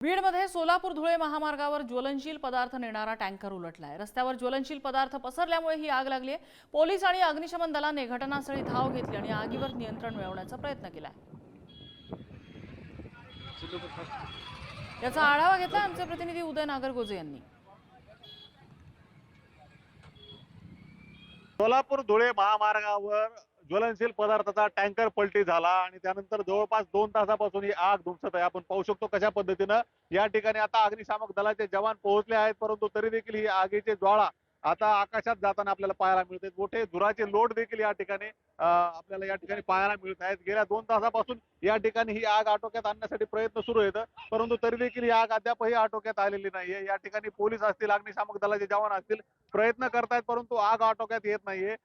बीडमध्ये सोलापूर धुळे महामार्गावर ज्वलनशील पदार्थ नेणारा टँकर उलटलाय। रस्त्यावर ज्वलनशील पदार्थ पसरल्यामुळे ही आग लागली आहे। पोलीस आणि अग्निशमन दलाने घटनास्थळी धाव घेतली आणि आगीवर नियंत्रण मिळवण्याचा प्रयत्न केलाय। याचा आढावा घेतला आमचे प्रतिनिधी उदय नागरगोजे यांनी। सोलापूर धुळे महामार्गावर ज्वलनशील पदार्थाचा टँकर पलटी झाला आणि त्यानंतर जवळपास 2 तासापासून ही आग धुमसत आहे। आपण पाहू शकतो कशा पद्धतीनं या ठिकाणी आता अग्निशामक दलाचे जवान पोहोचले आहेत, परंतु तरी देखील ही आगीची ज्वाळा आता आकाशात जाताना आपल्याला पाहायला मिळते। मोठे धुराचे लोट देखील या ठिकाणी आपल्याला या ठिकाणी पाहायला मिळत आहेत। गेल्या 2 तासापासून या ठिकाणी ही आग आटोक्यात आणण्यासाठी प्रयत्न सुरू आहेत, परंतु तरी देखील ही आग अद्यापही आटोक्यात आलेली नाहीये। या ठिकाणी पोलीस असतील, अग्निशामक दलाचे जवान असतील प्रयत्न करतायत, परंतु आग आटोक्यात येत नाहीये।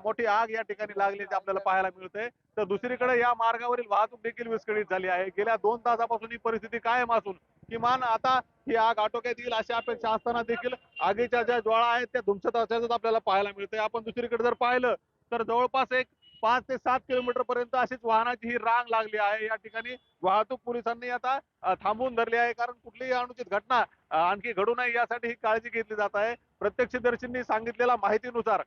मोठी आग या ठिकाणी लागल्याचे आपल्याला पाहायला मिळते। तर दुसरीकडे या मार्गावरील वाहतूक देखील विस्कळीत झाली आहे। गेल्या 2 तासापासून ही परिस्थिती कायम असून किमान आता ही आग आटोक्यात येईल अशी अपेक्षा असताना देखील आगीच्या ज्या ज्वाळा आहेत त्या धुमसत असल्याचं आपल्याला पाहायला मिळतंय। आपण दुसरीकडे जर पाहिलं तर जवळपास एक 5 ते 7 किलोमीटर पर्यंत अशीच वाहनाची ही रांग लागली आहे। या ठिकाणी वाहतूक पोलिसांनी आता थांबवून धरली आहे, कारण कुठलीही अनुचित घटना आणखी घडू नये यासाठी ही काळजी घेतली जात आहे। प्रत्यक्षदर्शींनी सांगितलेल्या माहितीनुसार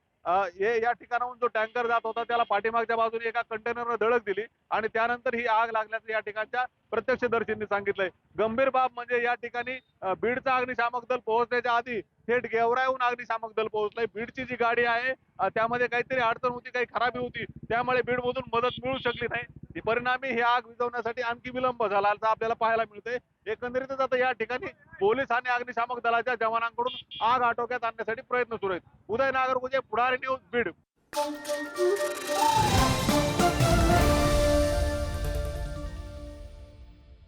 या ठिकाणाहून जो टँकर जात होता त्याला पाठीमागच्या बाजूने एका कंटेनरनं धडक दिली आणि त्यानंतर ही आग लागल्याचं या ठिकाणच्या प्रत्यक्षदर्शींनी सांगितलंय। गंभीर बाब म्हणजे या ठिकाणी बीडचा अग्निशामक दल पोहोचण्याच्या आधी थेट गेवराईहून अग्निशामक दल पोहोचलंय। बीडची जी गाडी आहे त्यामध्ये काहीतरी अडचण होती, काही खराबी होती, त्यामुळे बीडमधून मदत मिळू शकली नाही। परिणामी ही आग विझवण्यासाठी आणखी विलंब झाला असं आपल्याला पाहायला मिळतंय। एकंदरीतच आता या ठिकाणी पोलीस आणि अग्निशामक दलाच्या जवानांकडून आग आटोक्यात आणण्यासाठी प्रयत्न सुरू आहेत। उदय नागरगोजे, पुढारी न्यूज, बीड।